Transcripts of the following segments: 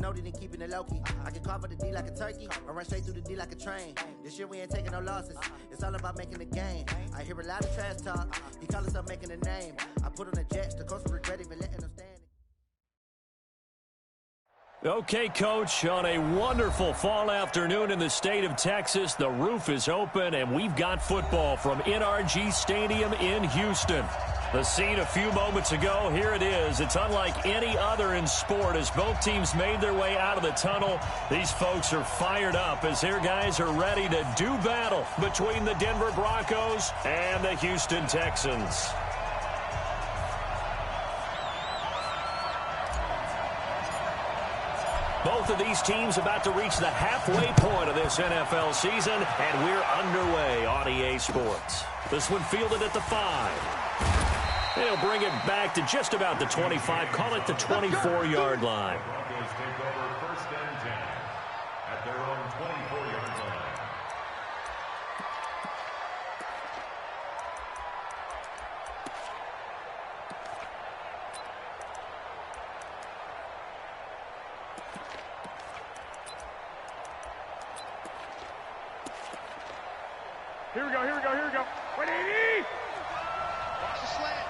Snowden and keeping it low-key. I can carve up the D like a turkey, or run straight through the D like a train. This year we ain't taking no losses. It's all about making the game. I hear a lot of trash talk. He call himself making a name. I put on the Jets. The coach regret even letting them stand. Okay, Coach, on a wonderful fall afternoon in the state of Texas, the roof is open, and we've got football from NRG Stadium in Houston. The scene a few moments ago, here it is. It's unlike any other in sport as both teams made their way out of the tunnel. These folks are fired up as their guys are ready to do battle between the Denver Broncos and the Houston Texans. Both of these teams about to reach the halfway point of this NFL season, and we're underway on EA Sports. This one fielded at the 5. They'll bring it back to just about the 25, call it the 24-yard line. Broncos take over first and 10 at their own 24-yard line. Here we go. 180! Watch the slant.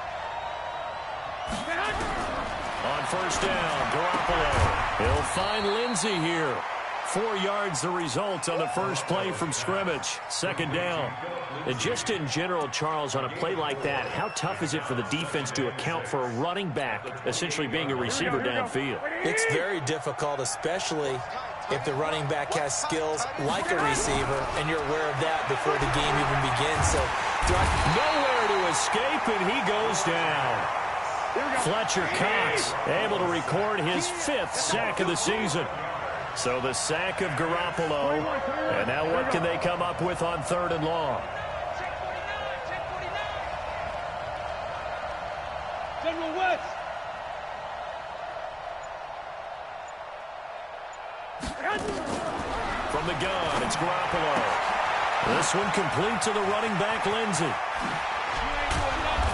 On first down, Garoppolo. He'll find Lindsey here. 4 yards the result on the first play from scrimmage. Second down. And just in general, Charles, on a play like that, how tough is it for the defense to account for a running back essentially being a receiver downfield? It's very difficult, especially if the running back has skills like a receiver, and you're aware of that before the game even begins. So, nowhere to escape, and he goes down. Fletcher Cox able to record his 5th sack of the season. So the sack of Garoppolo, and now what can they come up with on 3rd and long? General West. From the gun, it's Garoppolo. This one complete to the running back, Lindsey.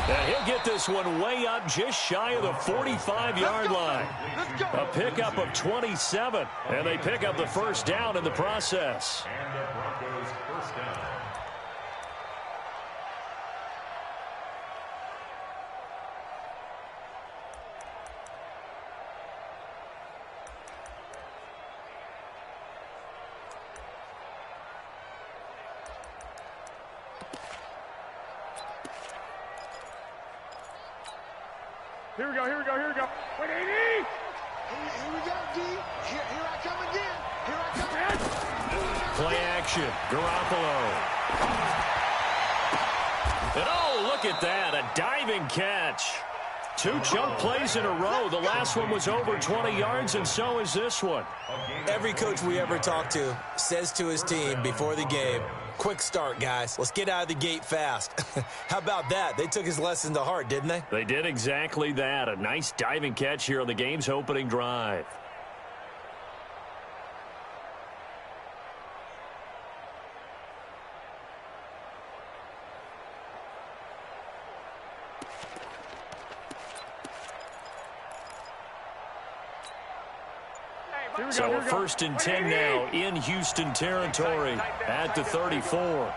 And he'll get this one way up just shy of the 45-yard line. A pickup of 27, and they pick up the first down in the process. And the Broncos first down. Here we go. 180! Here we go, D. Here I come again. Play action, Garoppolo. And oh, look at that, a diving catch. 2 chunk plays in a row. The last one was over 20 yards, and so is this one. every coach we ever talk to says to his team before the game, quick start, guys. Let's get out of the gate fast. How about that? They took his lesson to heart, didn't they? They did exactly that. A nice diving catch here on the game's opening drive. So a 1st and 10 now in Houston territory at the 34.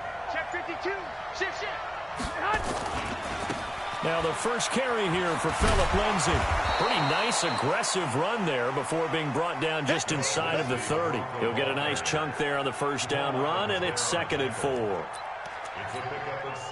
Now the first carry here for Phillip Lindsay. Pretty nice aggressive run there before being brought down just inside of the 30. He'll get a nice chunk there on the first down run, and it's 2nd and 4.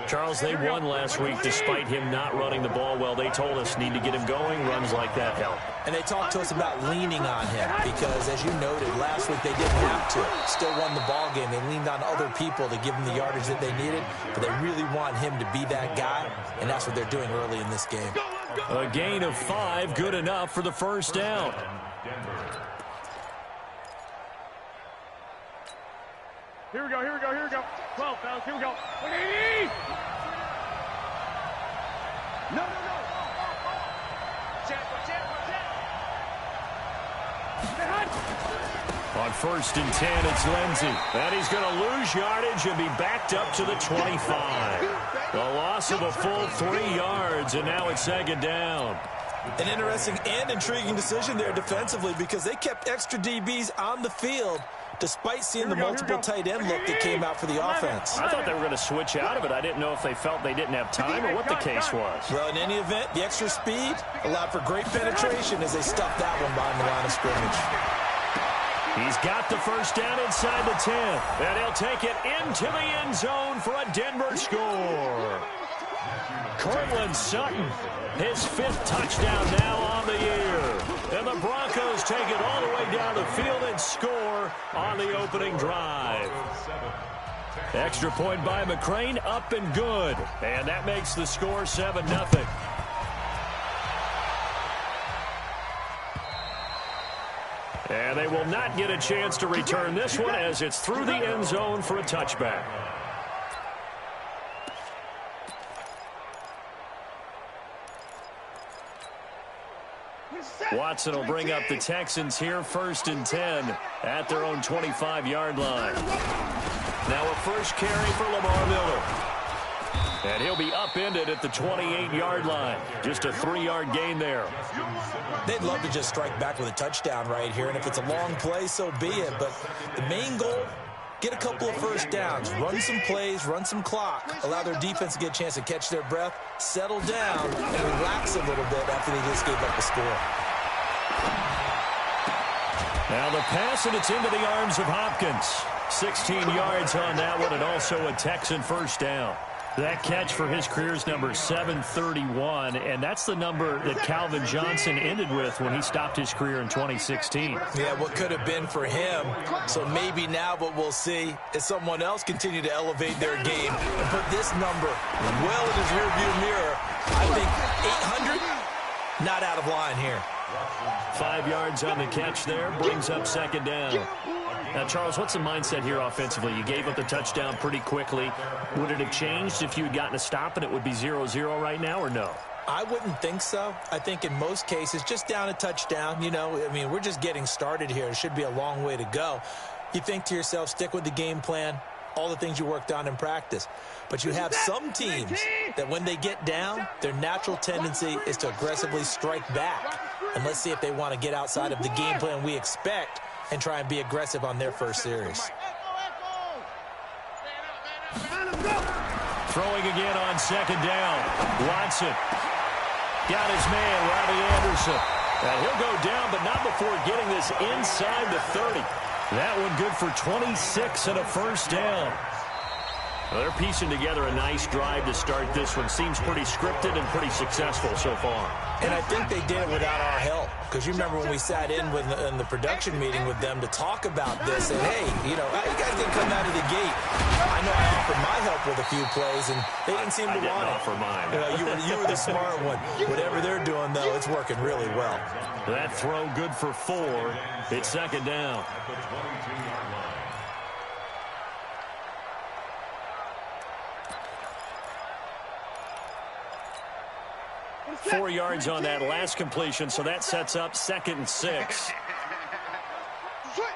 Charles, they won last week despite him not running the ball well. They told us need to get him going. Runs like that help. And they talked to us about leaning on him because, as you noted, last week they didn't have to. Still won the ball game. They leaned on other people to give them the yardage that they needed, but they really want him to be that guy, and that's what they're doing early in this game. A gain of 5, good enough for the first down. Here we go. 12, fellas, here we go. 180! No. On 1st and 10, it's Lindsay. And he's going to lose yardage and be backed up to the 25. The loss of a full 3 yards, and now it's 2nd down. An interesting and intriguing decision there defensively because they kept extra DBs on the field despite seeing the multiple tight end look that came out for the offense. I thought they were going to switch out of it. I didn't know if they felt they didn't have time or what the case was. Well, in any event, the extra speed allowed for great penetration as they stuffed that one behind the line of scrimmage. He's got the first down inside the 10, and he'll take it into the end zone for a Denver score. Cortland Sutton, his 5th touchdown now on the year. And the Broncos take it all the way down the field and score on the opening drive. Extra point by McCrane, up and good. And that makes the score 7-0. And they will not get a chance to return this one as it's through the end zone for a touchback. Watson will bring up the Texans here, 1st and 10 at their own 25-yard line. Now a first carry for Lamar Miller. And he'll be upended at the 28-yard line. Just a 3-yard gain there. They'd love to just strike back with a touchdown right here, and if it's a long play, so be it. But the main goal, get a couple of first downs, run some plays, run some clock, allow their defense to get a chance to catch their breath, settle down, and relax a little bit after they just gave up the score. Now the pass, and it's into the arms of Hopkins. 16 yards on that one, and also a Texan first down. That catch for his career's number 731, and that's the number that Calvin Johnson ended with when he stopped his career in 2016. Yeah, what could have been for him. So maybe now what we'll see is someone else continue to elevate their game and put this number well in his rearview mirror. I think 800, not out of line here. 5 yards on the catch there, brings up 2nd down. Now, Charles, what's the mindset here offensively? You gave up the touchdown pretty quickly. Would it have changed if you had gotten a stop and it would be 0-0 right now, or no? I wouldn't think so. I think in most cases, just down a touchdown, you know, I mean, we're just getting started here. It should be a long way to go. You think to yourself, stick with the game plan, all the things you worked on in practice. But you have some teams that when they get down, their natural tendency is to aggressively strike back. And let's see if they want to get outside of the game plan we expect and try and be aggressive on their first series. Throwing again on 2nd down. Watson got his man, Robbie Anderson. And he'll go down, but not before getting this inside the 30. That one good for 26 and a first down. Well, they're piecing together a nice drive to start this one. Seems pretty scripted and pretty successful so far. And I think they did it without our help. Because you remember when we sat in the production meeting with them to talk about this. And, hey, you know, you guys didn't come out of the gate. I know I offered my help with a few plays, and they didn't seem to want it. I didn't offer mine. You were the smart one. Whatever they're doing, though, it's working really well. That throw good for 4. It's 2nd down. 4 yards on that last completion, so that sets up 2nd and 6. Switch.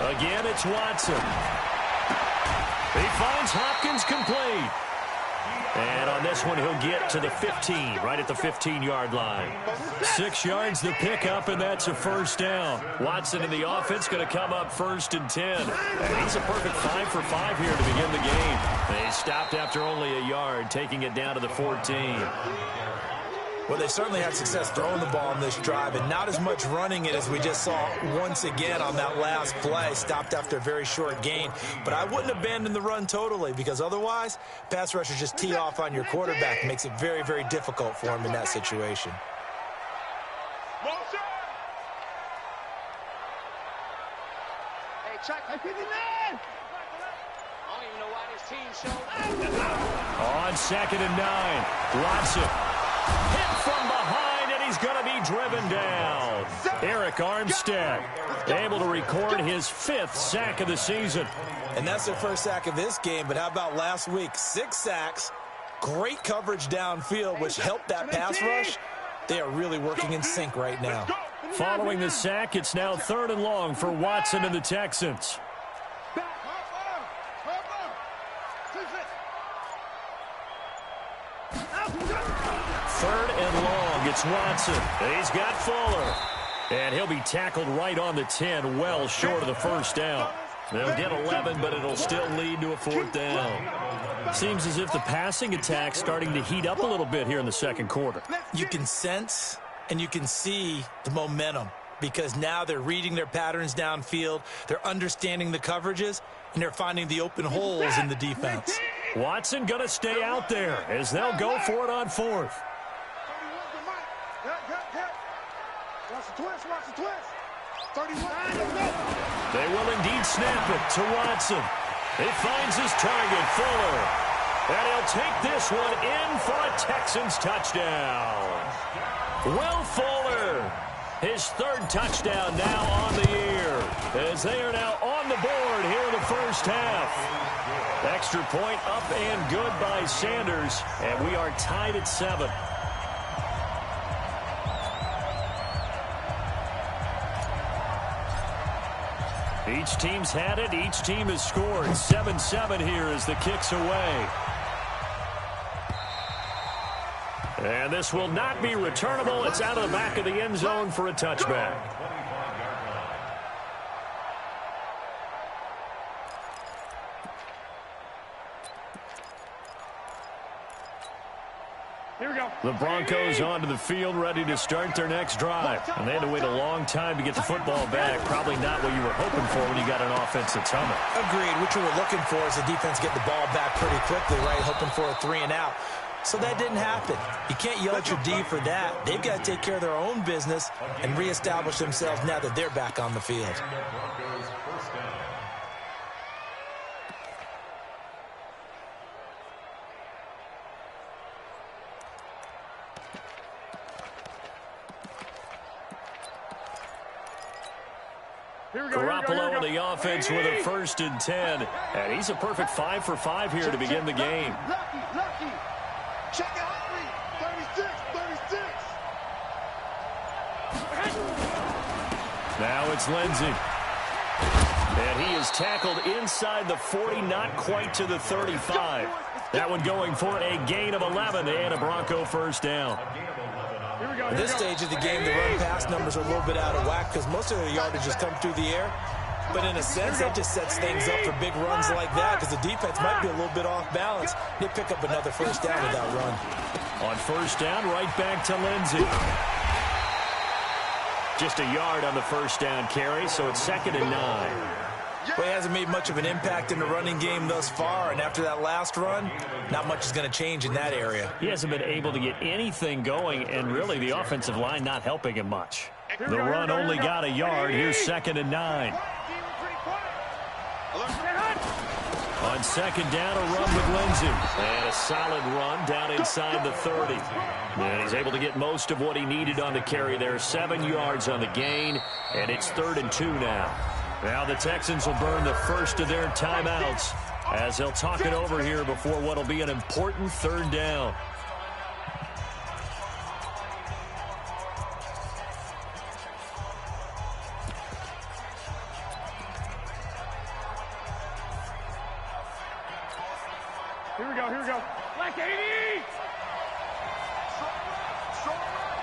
Again, it's Watson. He finds Hopkins complete. And on this one, he'll get to the 15, right at the 15-yard line. 6 yards the pickup, and that's a first down. Watson in the offense going to come up 1st and 10. And he's a perfect 5 for 5 here to begin the game. They stopped after only a yard, taking it down to the 14. Well, they certainly had success throwing the ball in this drive, and not as much running it as we just saw once again on that last play. Stopped after a very short gain. But I wouldn't abandon the run totally, because otherwise, pass rushers just tee off on your quarterback. It makes it very, very difficult for him in that situation. Hey, Chuck, I don't even know why this team showed. On 2nd and 9, Watson. Hit from behind, and he's going to be driven down. Eric Armstead able to record his 5th sack of the season. And that's their first sack of this game, but how about last week? 6 sacks, great coverage downfield, which helped that pass rush. They are really working in sync right now. Following the sack, it's now 3rd and long for Watson and the Texans. Third and long. It's Watson. He's got Fuller. And he'll be tackled right on the 10, well short of the first down. They'll get 11, but it'll still lead to a fourth down. Seems as if the passing attack's starting to heat up a little bit here in the second quarter. You can sense and you can see the momentum because now they're reading their patterns downfield, they're understanding the coverages, and they're finding the open holes in the defense. Watson going to stay out there as they'll go for it on fourth. Watch the twist. 31. They will indeed snap it to Watson. He finds his target, Fuller. And he'll take this one in for a Texans touchdown. Will Fuller, his third touchdown now on the year, as they are now on the board here in the first half. Extra point up and good by Sanders, and we are tied at 7. Each team's had it. Each team has scored. 7-7 here as the kick's away. And this will not be returnable. It's out of the back of the end zone for a touchback. Here we go. The Broncos onto the field, ready to start their next drive. And they had to wait a long time to get the football back. Probably not what you were hoping for when you got an offense that's humming. Agreed. What you were looking for is the defense get the ball back pretty quickly, right? Hoping for a 3 and out. So that didn't happen. You can't yell at your D for that. They've got to take care of their own business and reestablish themselves now that they're back on the field. Garoppolo on the offense with a 1st and 10. And he's a perfect 5 for 5 here to begin the game. Lucky. Check it out. 36. Now it's Lindsey. And he is tackled inside the 40, not quite to the 35. That one going for a gain of 11 and a Bronco first down. At this stage of the game, the run-pass numbers are a little bit out of whack because most of their yardage has come through the air. But in a sense, that just sets things up for big runs like that because the defense might be a little bit off balance. They pick up another first down with that run. On first down, right back to Lindsey. Just a yard on the first down carry, so it's 2nd and 9. Well, he hasn't made much of an impact in the running game thus far, and after that last run, not much is going to change in that area. He hasn't been able to get anything going, and really the offensive line not helping him much. The run only got a yard. Here's 2nd and 9. On 2nd down, a run with Lindsey. And a solid run down inside the 30. And he's able to get most of what he needed on the carry there. 7 yards on the gain, and it's 3rd and 2 now. Now the Texans will burn the first of their timeouts as they'll talk it over here before what will be an important 3rd down. Here we go. Black 80!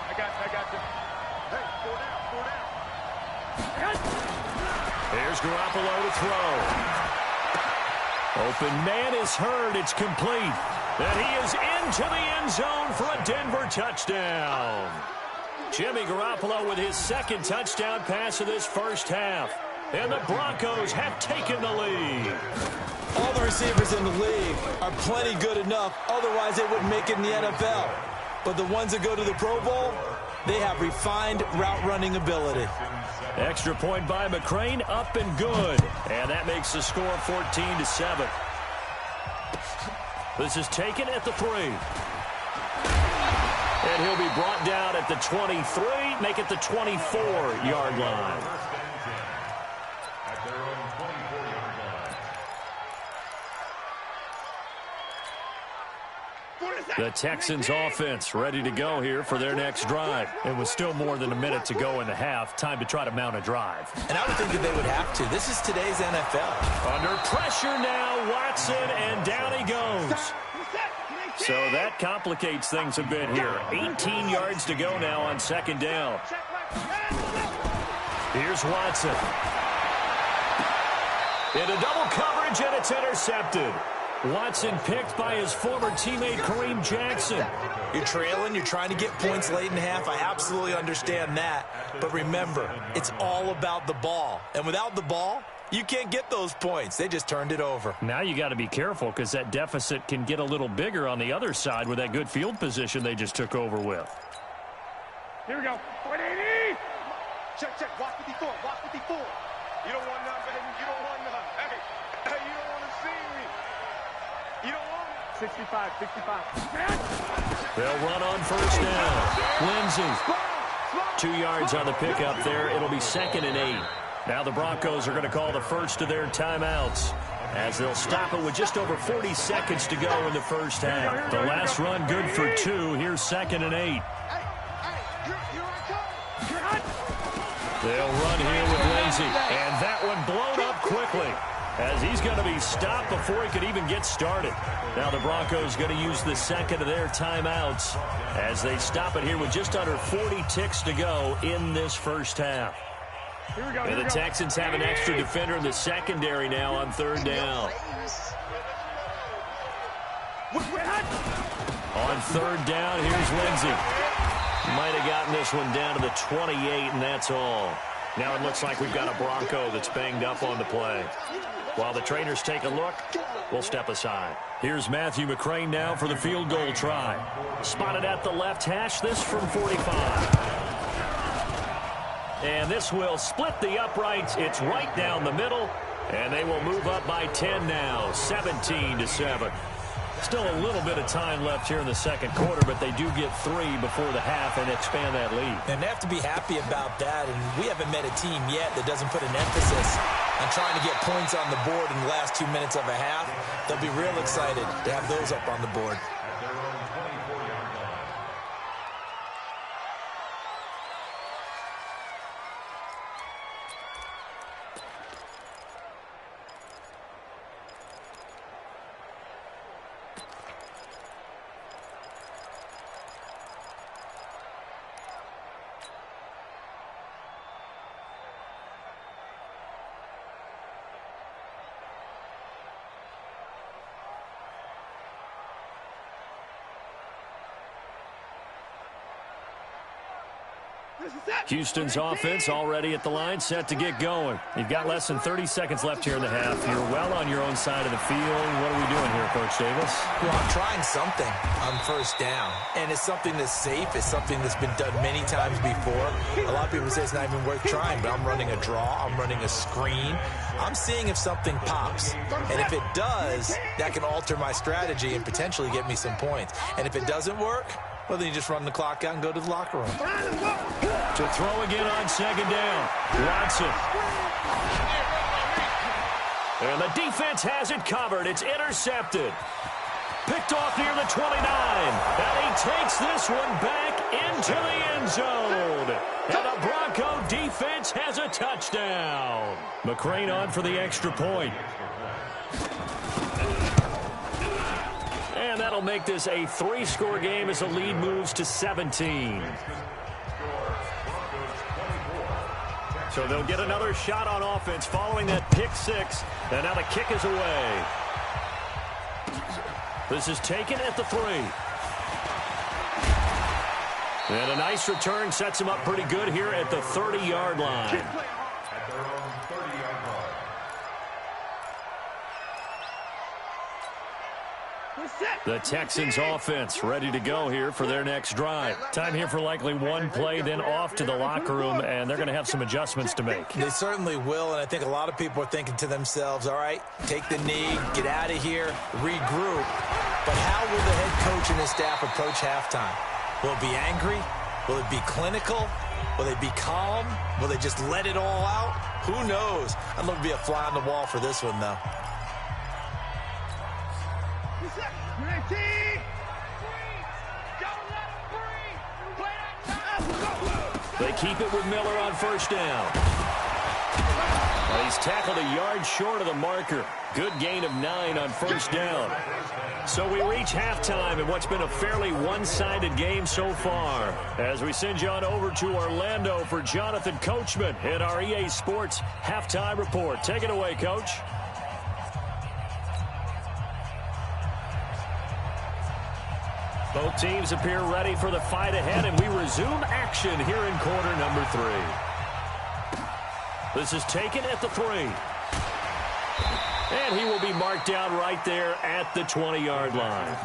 I got you. Hey, 4 down. Here's Garoppolo to throw. Open man is heard. It's complete. And he is into the end zone for a Denver touchdown. Jimmy Garoppolo with his 2nd touchdown pass of this first half. And the Broncos have taken the lead. All the receivers in the league are plenty good enough. Otherwise, they wouldn't make it in the NFL. But the ones that go to the Pro Bowl, they have refined route running ability. Extra point by McCrane, up and good. And that makes the score 14-7. This is taken at the 3. And he'll be brought down at the 23, make it the 24-yard line. The Texans offense ready to go here for their next drive. It was still more than a minute to go in the half. Time to try to mount a drive. And I would think that they would have to. This is today's NFL. Under pressure now, Watson, and down he goes. So that complicates things a bit here. 18 yards to go now on second down. Here's Watson. Into double coverage, and it's intercepted. Watson picked by his former teammate Kareem Jackson. You're trailing, you're trying to get points late in half. I absolutely understand that. But remember, it's all about the ball. And without the ball, you can't get those points. They just turned it over. Now you got to be careful because that deficit can get a little bigger on the other side with that good field position they just took over with. Here we go. 180. Check. Watch 54. Watch 54. You don't want none, baby. You don't want none. Hey, you don't want to see me. You don't want it. 65. They'll run on first down. Lindsey. 2 yards on the pickup there. It'll be 2nd and 8. Now the Broncos are going to call the first of their timeouts as they'll stop it with just over 40 seconds to go in the first half. The last run good for 2. Here's 2nd and 8. They'll run here with Lindsey. And that one blown up quickly as he's going to be stopped before he could even get started. Now the Broncos going to use the second of their timeouts as they stop it here with just under 40 ticks to go in this first half. And the Texans have an extra defender in the secondary now on third down. On third down, here's Lindsey. Might have gotten this one down to the 28, and that's all. Now it looks like we've got a Bronco that's banged up on the play. While the trainers take a look, we'll step aside. Here's Matthew McCrane now for the field goal try. Spotted at the left hash, this from 45. And this will split the uprights. It's right down the middle, and they will move up by 10 now, 17-7. Still a little bit of time left here in the second quarter, but they do get 3 before the half and expand that lead. And they have to be happy about that, and we haven't met a team yet that doesn't put an emphasis on trying to get points on the board in the last 2 minutes of a half. They'll be real excited to have those up on the board. Houston's offense already at the line, set to get going. You've got less than 30 seconds left here in the half. You're well on your own side of the field. What are we doing here, Coach Davis? Well, I'm trying something on first down, and it's something that's safe. It's something that's been done many times before. A lot of people say it's not even worth trying, but I'm running a draw. I'm running a screen. I'm seeing if something pops, and if it does, that can alter my strategy and potentially get me some points. And if it doesn't work, well, then you just run the clock out and go to the locker room. To throw again on second down, Watson. And the defense has it covered. It's intercepted. Picked off near the 29. And he takes this one back into the end zone. And the Bronco defense has a touchdown. McCrane on for the extra point. And that'll make this a 3-score game as the lead moves to 17. So they'll get another shot on offense following that pick 6. And now the kick is away. This is taken at the 3. And a nice return sets him up pretty good here at the 30-yard line. The Texans offense ready to go here for their next drive. Time here for likely one play, then off to the locker room, and they're going to have some adjustments to make. They certainly will, and I think a lot of people are thinking to themselves, all right, take the knee, get out of here, regroup. But how will the head coach and his staff approach halftime? Will it be angry? Will it be clinical? Will they be calm? Will they just let it all out? Who knows? I'd love to be a fly on the wall for this one, though. They keep it with Miller on first down. He's tackled a yard short of the marker. Good gain of 9 on first down. So we reach halftime in what's been a fairly one-sided game so far. As we send you on over to Orlando for Jonathan Coachman in our EA Sports Halftime Report. Take it away, Coach. Both teams appear ready for the fight ahead, and we resume action here in quarter number 3. This is taken at the 3. And he will be marked down right there at the 20-yard line.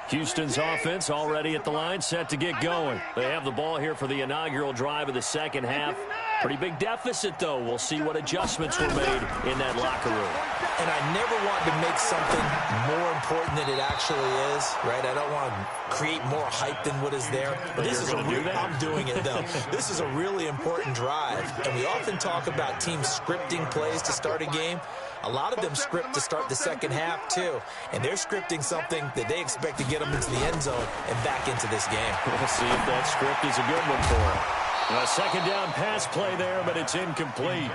Houston's offense already at the line, set to get going. They have the ball here for the inaugural drive of the second half. Pretty big deficit, though. We'll see what adjustments were made in that locker room. And I never want to make something more important than it actually is, right? I don't want to create more hype than what is there. But this is I'm doing it, though. This is a really important drive. And we often talk about teams scripting plays to start a game. A lot of them script to start the second half, too. And they're scripting something that they expect to get them into the end zone and back into this game. We'll see if that script is a good one for them. A second down pass play there, but it's incomplete.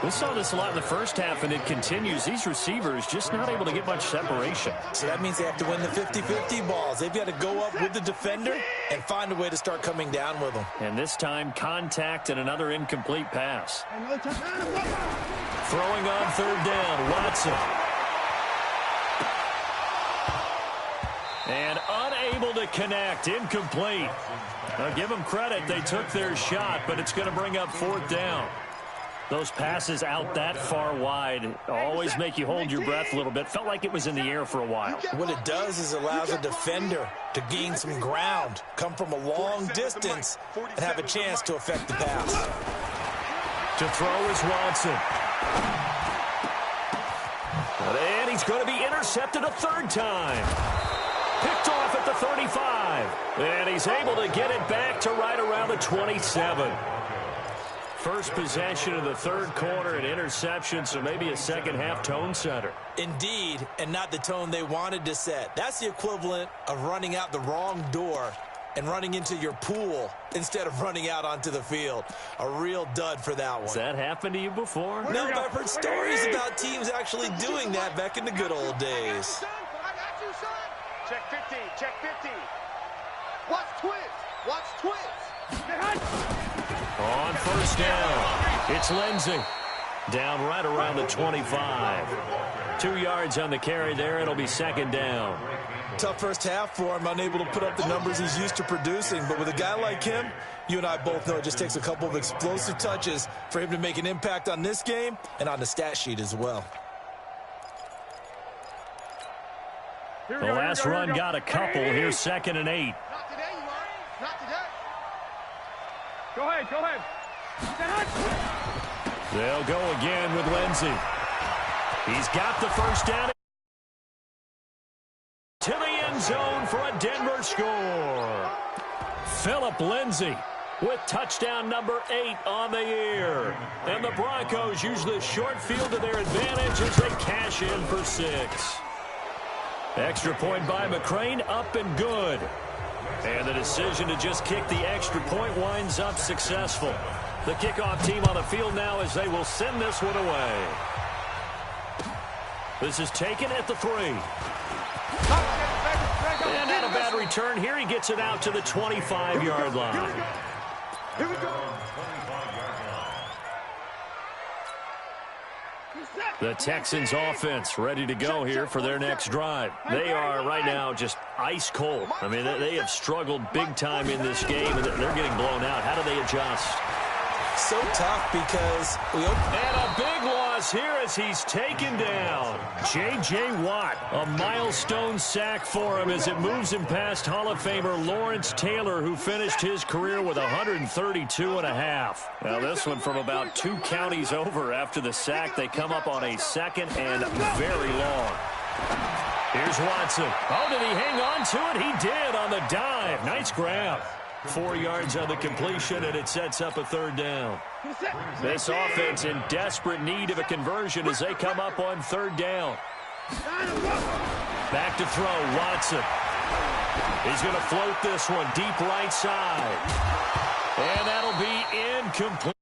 We saw this a lot in the first half, and it continues. These receivers just not able to get much separation. So that means they have to win the 50-50 balls. They've got to go up with the defender and find a way to start coming down with them. And this time, contact and another incomplete pass. Throwing on third down, Watson. And unable to connect, incomplete. Now give them credit, they took their shot, but it's going to bring up fourth down. Those passes out that far wide always make you hold your breath a little bit. Felt like it was in the air for a while. What it does is allows a defender to gain some ground, come from a long distance, and have a chance to affect the pass. To throw is Watson. And he's going to be intercepted a third time. Picked off at the 35. And he's able to get it back to right around the 27. First possession of the third quarter, an interception, so maybe a second-half tone setter. Indeed, and not the tone they wanted to set. That's the equivalent of running out the wrong door and running into your pool instead of running out onto the field. A real dud for that one. Has that happened to you before? No, but I've heard stories about teams actually doing that back in the good old days. Check 15, check 15. Watch twins, watch twins. On first down, it's Lindsey. Down right around the 25. 2 yards on the carry there. It'll be second down. Tough first half for him, unable to put up the numbers he's used to producing. But with a guy like him, you and I both know it just takes a couple of explosive touches for him to make an impact on this game and on the stat sheet as well. The last run got a couple. Here's 2nd and 8. Not today, you are. Not today. Go ahead, go ahead. They'll go again with Lindsey. He's got the first down. To the end zone for a Denver score. Phillip Lindsey with touchdown number 8 on the year. And the Broncos use the short field to their advantage as they cash in for 6. Extra point by McCrane, up and good. And the decision to just kick the extra point winds up successful. The kickoff team on the field now as they will send this one away. This is taken at the 3. And not a bad return here. He gets it out to the 25-yard line. Here we go. The Texans offense ready to go here for their next drive. They are right now just ice cold. I mean, they have struggled big time in this game, and they're getting blown out. How do they adjust? So tough because and a big loss here as he's taken down. J.J. Watt, a milestone sack for him as it moves him past Hall of Famer Lawrence Taylor, who finished his career with 132.5. Now this one from about 2 counties over after the sack. They come up on a 2nd and very long. Here's Watson. Oh, did he hang on to it? He did on the dive. Nice grab. 4 yards on the completion, and it sets up a 3rd down. This offense in desperate need of a conversion as they come up on 3rd down. Back to throw, Watson. He's going to float this one deep right side. And that'll be incomplete.